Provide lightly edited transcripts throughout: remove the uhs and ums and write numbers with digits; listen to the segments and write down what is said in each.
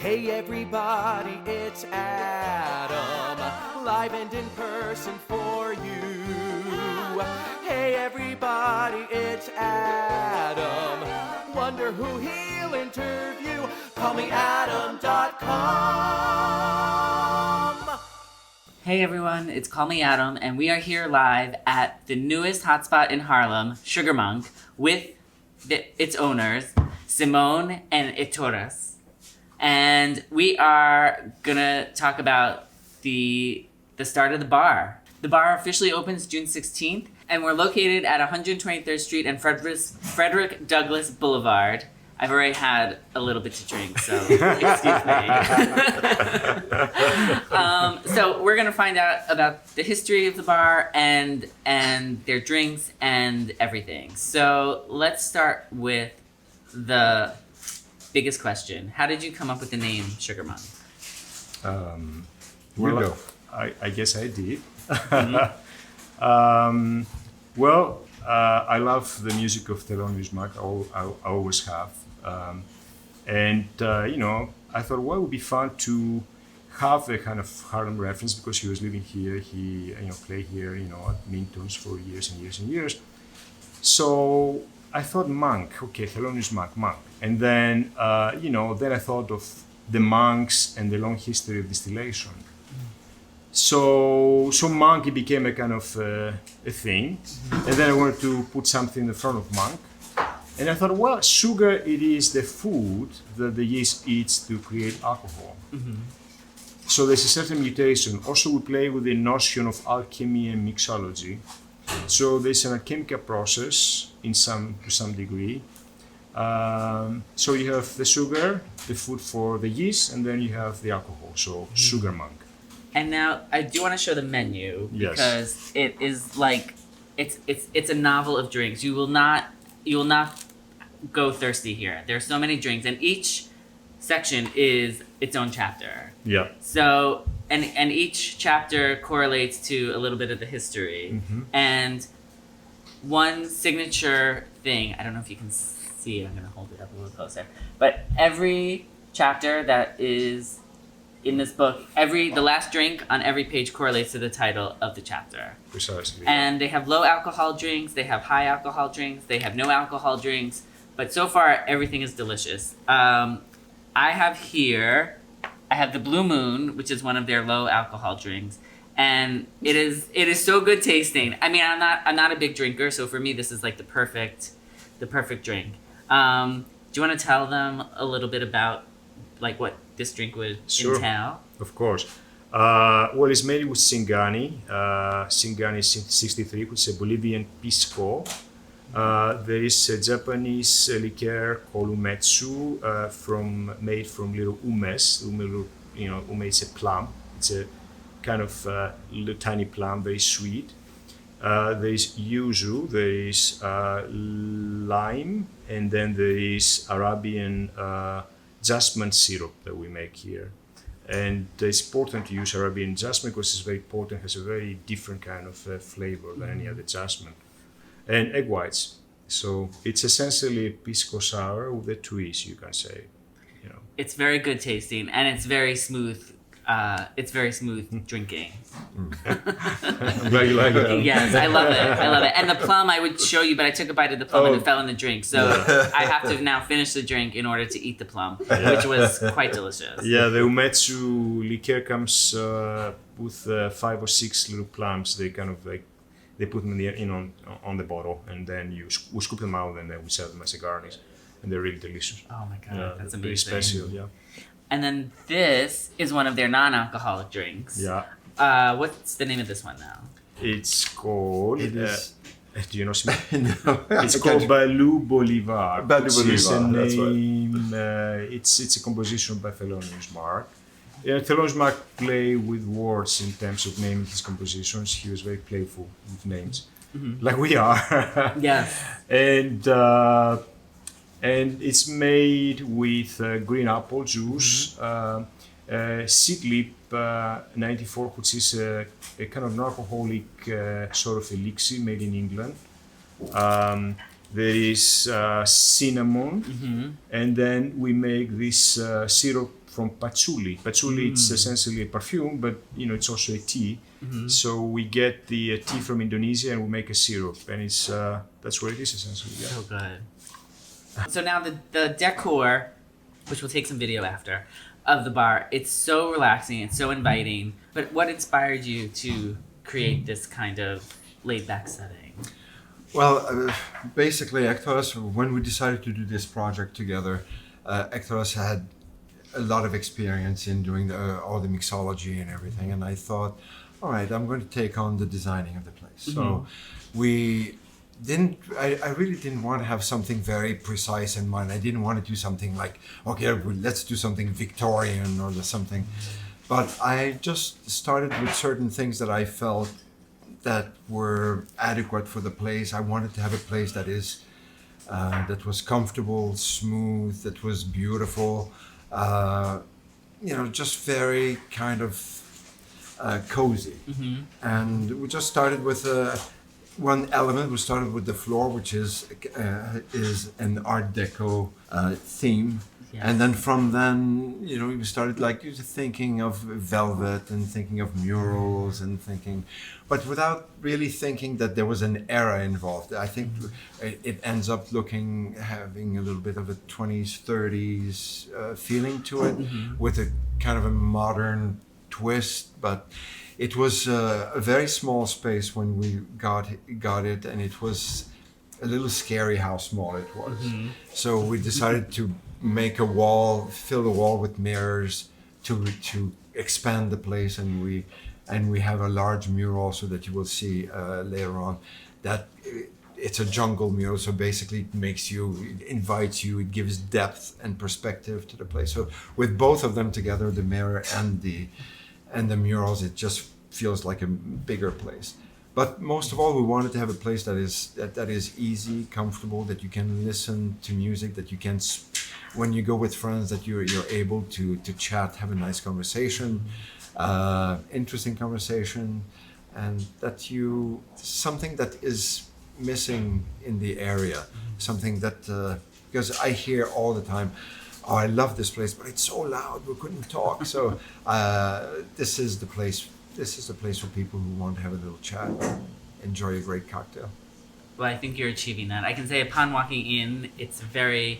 Hey everybody, it's Adam, live and in person for you. Hey everybody, it's Adam, wonder who he'll interview. CallMeAdam.com. Hey everyone, it's Call Me Adam, and we are here live at the newest hotspot in Harlem, Sugar Monk, with its owners, Simone and Ektoras. And we are gonna talk about the start of the bar. The bar officially opens June 16th, and we're located at 123rd Street and Frederick Douglass Blvd. I've already had a little bit to drink, so excuse me. So we're gonna find out about the history of the bar and their drinks and everything. So let's start with the biggest question. How did you come up with the name Sugar Monk? Well, I guess I did. Mm-hmm. I love the music of Thelonious Monk. I always have. I thought, well, it would be fun to have a kind of Harlem reference because he was living here. He, played here, at Minton's for years and years and years. So I thought Monk, okay, Thelonious Monk. And then, then I thought of the monks and the long history of distillation. So Monk, it became a kind of a thing. And then I wanted to put something in the front of Monk. And I thought, well, sugar, it is the food that the yeast eats to create alcohol. Mm-hmm. So there's a certain mutation. Also, we play with the notion of alchemy and mixology. So there's an alchemical process to some degree. So you have the sugar, the food for the yeast, and then you have the alcohol. So Sugar Monk. And now I do want to show the menu because it is like it's a novel of drinks. You will not go thirsty here. There are so many drinks, and each section is its own chapter. Yeah. So and each chapter correlates to a little bit of the history. Mm-hmm. And one signature thing, I don't know if you can see it, I'm going to hold it up a little closer, but every chapter that is in this book, the last drink on every page correlates to the title of the chapter. Precisely. And they have low alcohol drinks, they have high alcohol drinks, they have no alcohol drinks, but so far everything is delicious. I have the Blue Moon, which is one of their low alcohol drinks, and it is so good tasting. I mean, I'm not a big drinker, so for me this is like the perfect drink. Do you want to tell them a little bit about like what this drink would entail? Of course. It's made with Singani. Singani 63, which is a Bolivian pisco. There is a Japanese liqueur called umetsu, made from little umes. Ume is a plum. It's a kind of little tiny plum, very sweet. There is yuzu, there is lime, and then there is Arabian jasmine syrup that we make here. And it's important to use Arabian jasmine because it's very potent, has a very different kind of flavor than any other jasmine. And egg whites. So it's essentially a pisco sour with a twist, you can say. It's very good tasting, and it's very smooth. Drinking. I'm glad you like it. Yes, I love it. And the plum I would show you, but I took a bite of the plum and it fell in the drink. So I have to now finish the drink in order to eat the plum, which was quite delicious. Yeah, the umetsu liqueur comes with 5 or 6 little plums. They kind of like, they put them on the bottle, and then we scoop them out, and then we serve them as a garnish. And they're really delicious. Oh my God, that's amazing. Very special, yeah. And then this is one of their non-alcoholic drinks. Yeah. What's the name of this one now? It's called... do you know Smith? No. It's called Balou Bolivar. Balou Bolivar, It's a that's name, it's a composition by Thelonious Monk. Thelonious Monk played with words in terms of naming his compositions. He was very playful with names, like we are. Yes. And it's made with green apple juice, Seedlip 94, which is a kind of non-alcoholic sort of elixir made in England. There is cinnamon, and then we make this syrup from patchouli. Patchouli, it's essentially a perfume, but it's also a tea. So we get the tea from Indonesia and we make a syrup, and it's that's what it is essentially. Yeah. So good. So now the decor, which we'll take some video after, of the bar, it's so relaxing, it's so inviting. But what inspired you to create this kind of laid-back setting? Well, basically, Ektoras, when we decided to do this project together, Ektoras had a lot of experience in doing all the mixology and everything, and I thought, all right, I'm going to take on the designing of the place. So we didn't, I really didn't want to have something very precise in mind. I didn't want to do something like, okay, let's do something Victorian or something. But I just started with certain things that I felt that were adequate for the place. I wanted to have a place that that was comfortable, smooth, that was beautiful, just very kind of cozy. And we just started with one element. We started with the floor, which is an Art Deco theme. Yes. And then from then, we started thinking of velvet and thinking of murals and but without really thinking that there was an era involved. I think it ends up having a little bit of a 20s, 30s feeling to it, with a kind of a modern twist. But it was a very small space when we got it, and it was a little scary how small it was. So we decided to make a wall, fill the wall with mirrors to expand the place, and we have a large mural so that you will see later on that it's a jungle mural. So basically it invites you, it gives depth and perspective to the place. So with both of them together, the mirror and the murals, it just feels like a bigger place. But most of all, we wanted to have a place that is easy, comfortable, that you can listen to music, that you can, when you go with friends, that you're able to chat, have a nice conversation, interesting conversation, and something that is missing in the area, something that, because I hear all the time, oh, I love this place, but it's so loud, we couldn't talk. So this is the place. This is the place for people who want to have a little chat, enjoy a great cocktail. Well, I think you're achieving that. I can say upon walking in, it's a very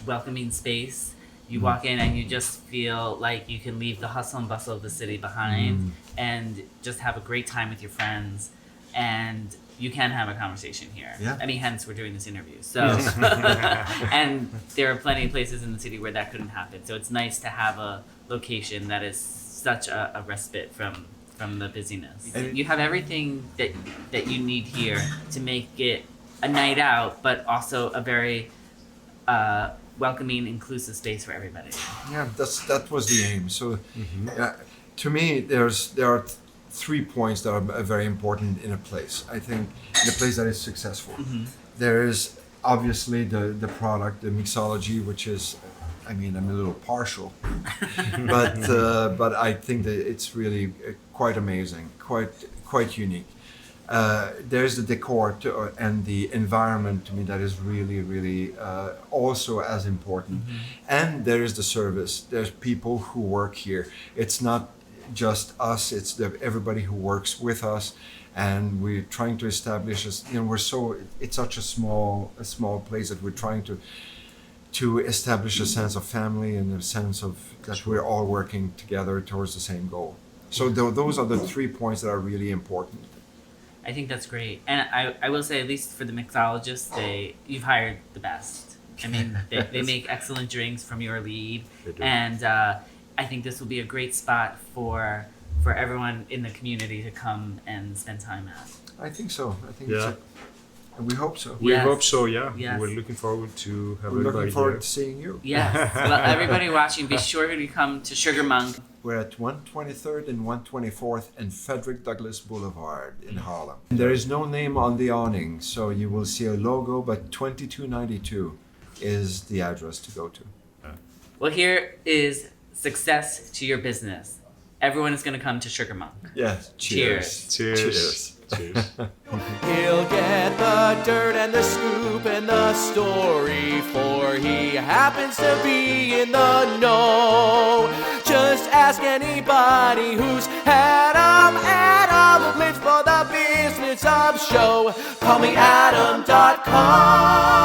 welcoming space. You walk in and you just feel like you can leave the hustle and bustle of the city behind and just have a great time with your friends. And you can have a conversation here. Yeah. I mean, hence we're doing this interview. So, and there are plenty of places in the city where that couldn't happen. So it's nice to have a location that is such a respite from the busyness. And you have everything that you need here to make it a night out, but also a very welcoming, inclusive space for everybody. Yeah, that was the aim. So, to me, there are 3 points that are very important in a place. I think in a place that is successful, there is obviously the product, the mixology, which is, I mean, I'm a little partial, but I think that it's really quite amazing, quite unique. There's the decor and the environment, to me, that is really, really also as important. And there is the service. There's people who work here. It's not just us, it's everybody who works with us. And we're trying to establish, it's such a small place that we're trying to establish a sense of family and a sense of that we're all working together towards the same goal. So those are the 3 points that are really important. I think that's great. And I will say, at least for the mixologists, you've hired the best. I mean, they make excellent drinks from your lead. And I think this will be a great spot for everyone in the community to come and spend time at. I think so. And we hope so. We hope so, yeah. Yes. We're looking forward to have We're everybody looking forward here. to seeing you. Yes. Well, everybody watching, be sure to come to Sugar Monk. We're at 123rd and 124th and Frederick Douglass Blvd in Harlem. There is no name on the awning, so you will see a logo, but 2292 is the address to go to. Well, here is success to your business. Everyone is going to come to Sugar Monk. Yes. Cheers. Cheers. Cheers. He'll get the dirt and the scoop and the story, for he happens to be in the know. Just ask anybody who's had 'em. Adam lives for the business of show. CallMeAdam.com.